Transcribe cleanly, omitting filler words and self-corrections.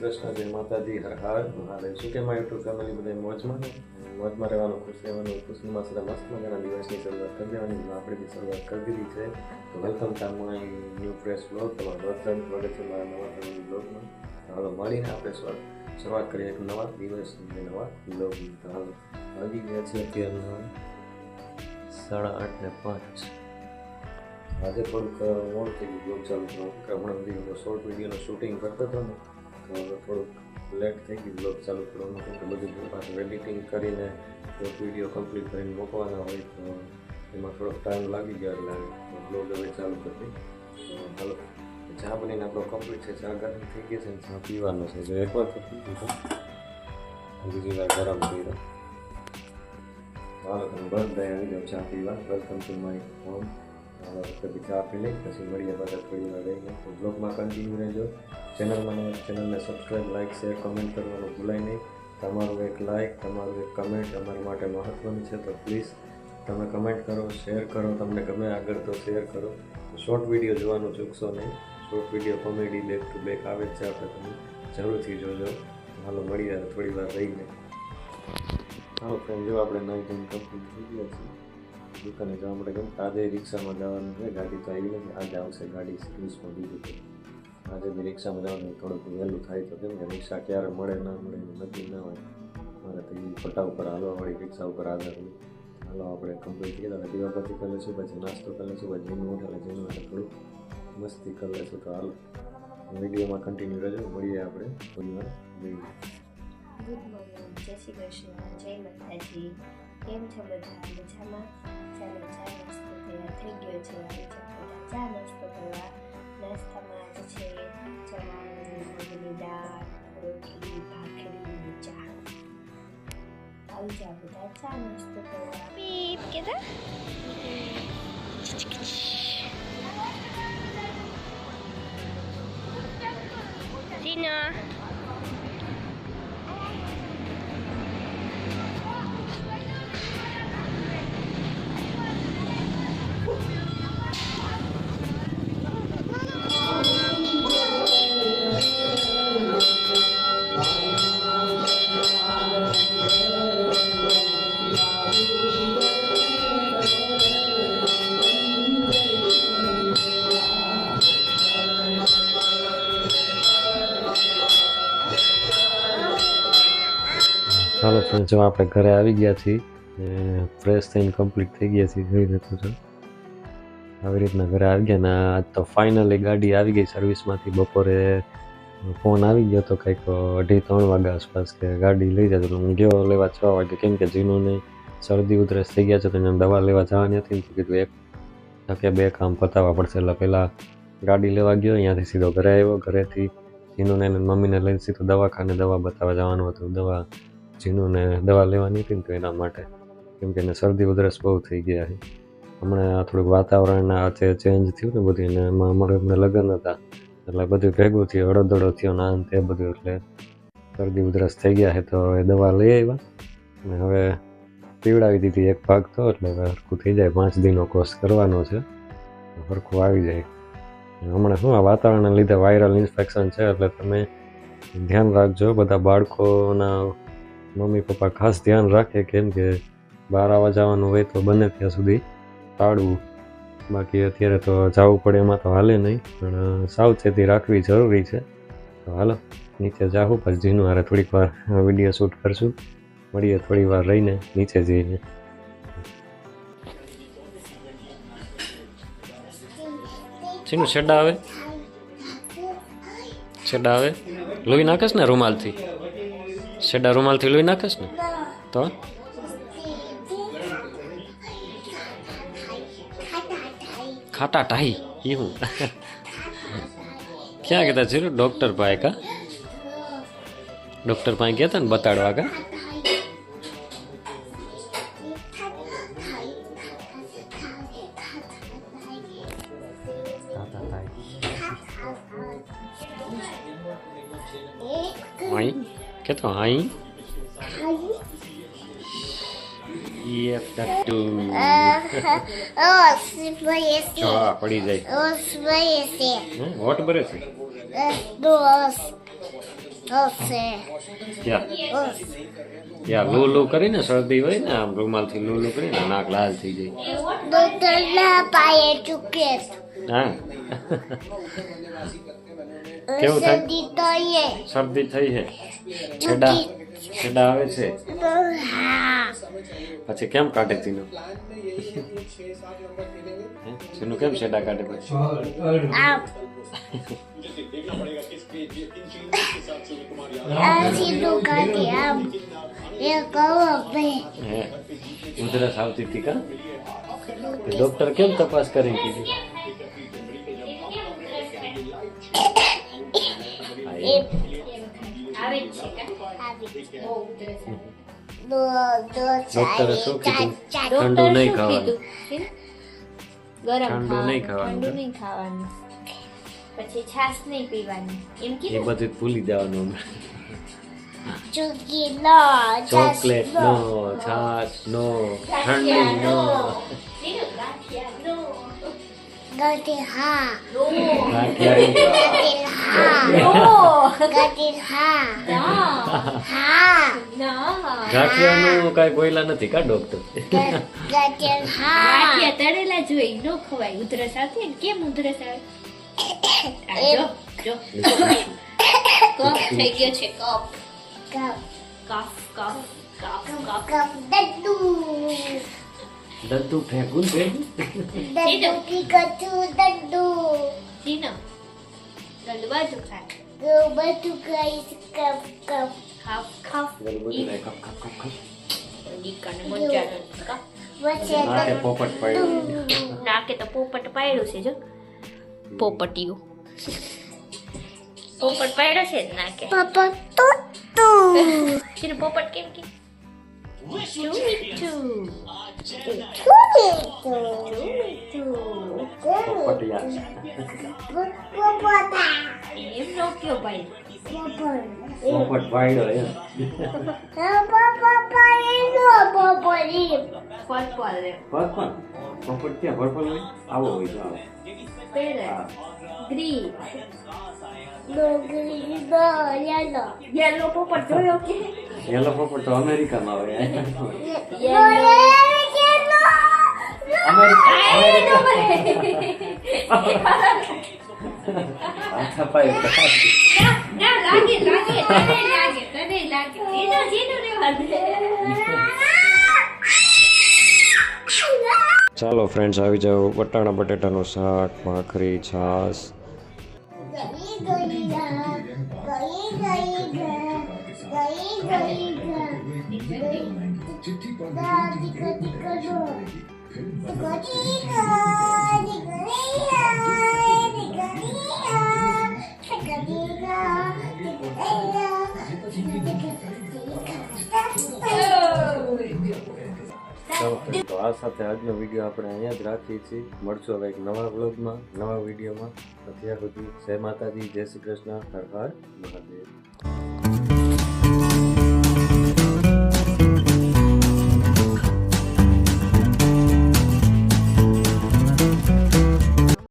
કૃષ્ણ, જય માતાજી, હર હર મહાદેવ. શું કે મારી યુટ્યુબ ફેમિલી બધા મોજમાં ને? મોજમાં રહેવાનું, ખુશ રહેવાનું, ખુશીમાં સદા મસ્ત મજાના દિવસની શરૂઆત કરી દેવાની. આપણે બી શરૂઆત કરી દીધી છે. તો welcome to my new fresh blog. તમારું બધા સ્વાગત છે મારા નવા ફેમિલી બ્લોગમાં. તો હાલો મળીને આપણે શરૂઆત કરીએ એક નવા દિવસની, નવા બ્લોગની. તો હાલો વાગી ગયા છે અત્યારના 8:05. આજે થોડુંક મોડું થઈ ગયું બ્લોગ ચાલુ કરવાનું, કે હમણાં બધી શોર્ટ વિડીયોનું શૂટિંગ કરતો હતો ને, તો થોડુંક લેટ થઈ ગયું બ્લોગ ચાલુ કરવાનું, કેમ કે બધું પાછું એડિટિંગ કરીને શોર્ટ વિડીયો કમ્પ્લીટ કરીને મૂકવાના હોય, તો એમાં થોડોક ટાઈમ લાગી ગયો. એટલે બ્લોગ હવે ચાલુ કરી. તો હાલો ચા બનીને આપણો કમ્પ્લીટ છે, ચા ગરમ થઈ ગઈ છે ને ચા પીવાનો છે. જો એકવાર તો પી દીધો, બીજી વાર ગરમ કર્યો. હાલો તમે બધા આવી જાઓ ચા પીવા. Welcome to my home. કદી ચા પી લઈ પછી મળીએ પાછા થોડી વાર રહીને. તો બ્લોગમાં કન્ટિન્યુ રહેજો. ચેનલને સબસ્ક્રાઈબ, લાઇક, શેર, કમેન્ટ કરવાનું ભૂલાય નહીં. તમારું એક લાઇક, તમારું એક કમેન્ટ અમારા માટે મહત્ત્વનું છે. તો પ્લીઝ તમે કમેન્ટ કરો, શેર કરો. તમને ગમે આગળ તો શેર કરો. શોર્ટ વિડીયો જોવાનું ચૂકશો નહીં. Short video comedy back to back આવે જ છે, આપણે તમે જરૂરથી જોજો. હાલો મળીએ થોડી વાર રહીને. હાલો ફ્રેન્ડ, જો આપણે નાઈ ધોઈને કમ્પ્લીટ થઈ ગયા છીએ. દુકાને જવા માટે કેમ આજે રિક્ષામાં જવાનું છે. ગાડી તો આવી નથી, આજે આવશે ગાડી સર્વિસમાં. બીજું તો આજે બી રિક્ષામાં જવાનું થોડુંક વહેલું થાય, તો કેમ કે રિક્ષા ક્યારે મળે ના મળે એનું નક્કી ના હોય. મારે તો એ પટ્ટા ઉપર હાલવાવાળી રિક્ષા ઉપર આધાર હોય. હાલો આપણે કમ્પ્લીટ થઈ ગયા. દીવાબત્તી કરી લઈશું, પછી નાસ્તો કરી લઈશું, પછી જીનું ઉઠે જીનું માટે થોડુંક મસ્તી કરી લઈશું. તો હાલો વિડીયોમાં કન્ટિન્યુ રહેજો. મળીએ આપણે થોડી વાર રહીએ. ગુડ મોર્નિંગ, જય શ્રી કૃષ્ણ, જય માતાજી. કેમ છો બધા? મજામાં? ચાલો ચા નાસ્તો તૈયાર થઈ ગયો છે. આવી ચટપટા ચા નાસ્તો કરવા. નાસ્તામાં આજે છે ચવાણું, મગની દાળ, રોટલી, ભાખરી અને ચા. આવી જા બધા ચા નાસ્તો કરવા. પીપ કીધા ટીના. ચાલો ફ્રેન્ડ, જો આપણે ઘરે આવી ગયા છીએ, ફ્રેશ થઈને કમ્પ્લીટ થઈ ગયા છીએ. જોઈ લેતો છો આવી રીતના ઘરે આવી ગયા ને આજ તો ફાઇનલી ગાડી આવી ગઈ સર્વિસમાંથી. બપોરે ફોન આવી ગયો તો કંઈક 2:30-3 વાગ્યા આસપાસ કે ગાડી લઈ જતો. હું ગયો લેવા 6 વાગે, કેમ કે જીનુને શરદી ઉધરસ થઈ ગયા છે, તો એને દવા લેવા જવાની હતી. તો કીધું એક ધકે 2 કામ પતાવવા પડશે. એટલે પહેલાં ગાડી લેવા ગયો, અહીંયાથી સીધો ઘરે આવ્યો. ઘરેથી જીનુને એને મમ્મીને લઈને સીધું દવાખાને દવા બતાવવા જવાનું હતું. જીનુને દવા લેવાની હતી ને, તો એના માટે, કેમ કે એને શરદી ઉધરસ બહુ થઈ ગયા છે. હમણાં થોડુંક વાતાવરણ ચેન્જ થયું ને બધું, એને એમાં અમારે એમને લગ્ન હતા એટલે બધું ભેગું થયું, હળોદળો થયો ને આન તે બધું, એટલે શરદી ઉધરસ થઈ ગયા છે. તો એ દવા લઈ આવ્યા અને હવે પીવડાવી દીધી એક ભાગ તો, એટલે હરખું થઈ જાય. 5 દિનનો કોર્સ કરવાનો છે, હરખું આવી જાય. હમણાં શું આ વાતાવરણના લીધે વાયરલ ઇન્ફેક્શન છે, એટલે તમે ધ્યાન રાખજો. બધા બાળકોના મમ્મી પપ્પા ખાસ ધ્યાન રાખે, કેમ કે બહાર આવવા જવાનું હોય તો બને ત્યાં સુધી ટાળવું. બાકી અત્યારે તો જવું પડે એમાં તો હાલે નહીં, પણ સાવચેતી રાખવી જરૂરી છે. તો હાલો નીચે જાઉં, પછી જીનું હારે થોડીક વાર વિડીયો શૂટ કરશું. મળીએ થોડી વાર રહીને નીચે જઈને. જીનું શેડા આવે, શેડા આવે. લોહી નાખેશ ને રૂમાલથી? શેડા રૂમાલથી લોહી નાખેશ ને? તો ખાટા ટાઈ એ હું ક્યાં ગયા હતા? ડૉક્ટર પાસે કા? ડૉક્ટર પાસે ગયા હતા ને બતાડવા કા? અહીં કેતો અહીં પડી જાય. હોટ ભરે છે. ઓસે ત્યાં લો લો કરીને શરદી હોય ને આમ રૂમાલથી લો લો કરીને નાક લાલ થઈ જાય. ડોક્ટરના પાયે ચૂકે હા કેવું થાય? શરદી તો એ શરદી થઈ છે, છેડા છેડા આવે છે, હા પછી કેમ કાઢે ચીનું? ચીનું કેમ છેડા કાઢે પછી? આપ આ સીધું કાઢી આમ એ કહો ભાઈ હે ઉધરસ આવતી હતી કા? ડોક્ટર કેમ તપાસ કરી કીધી? ડોક્ટરે શું કીધું? ઠંડુ નહીં ખાવાનું, ગરમ ઠંડુ નહીં ખાવાનું. ઠંડુ નહીં ખાવાનું, પછી છાશ નહીં પીવાની એમ એ કીધું. બધું ભૂલી જવાનું. ચૂકી નો ચોકલેટ નો, છાશ નો, ઠંડુ નો, ગટી હા ગાંઠિયાનું કાંઈ બોયલા નથી કા ડોક્ટર? ગાંઠિયા તળેલા જોઈ ન ખવાય. ઉધરસ આવતી ને કેમ ઉધરસ આવે? જો જો કફ થઈ ગયો છે. કફ દદ્દુ ફેંકું ને સીનો દંડ બાજુ નાકે પોપટ પડ્યું. નાકે તો પોપટ પાડ્યું છે. જો પોપટિયું પોપટ પાડ્યો છે નાકે. પોપટ કેમ કે એમ નો કયો ભાઈ. પોપટ પાડ્યો એમ. પોપટ ક્યાં પર્પલ હોય? આવો હોય તો આવો. ગ્રીન યેલો પોપટ જોયો કે? યેલો પોપટ તો અમેરિકામાં હોય. ચાલો ફ્રેન્ડ્સ, આવી જાઓ. વટાણા બટેટાનું શાક, ભાખરી, છાશ. તો આ સાથે આજનો વિડીયો આપણે અહીંયા જ રાખીએ છીએ. મળશું હવે એક નવા વ્લોગમાં, નવા વિડીયોમાં. અત્યાર સુધી જય માતાજી, જય શ્રી કૃષ્ણ, હર હર મહાદેવ.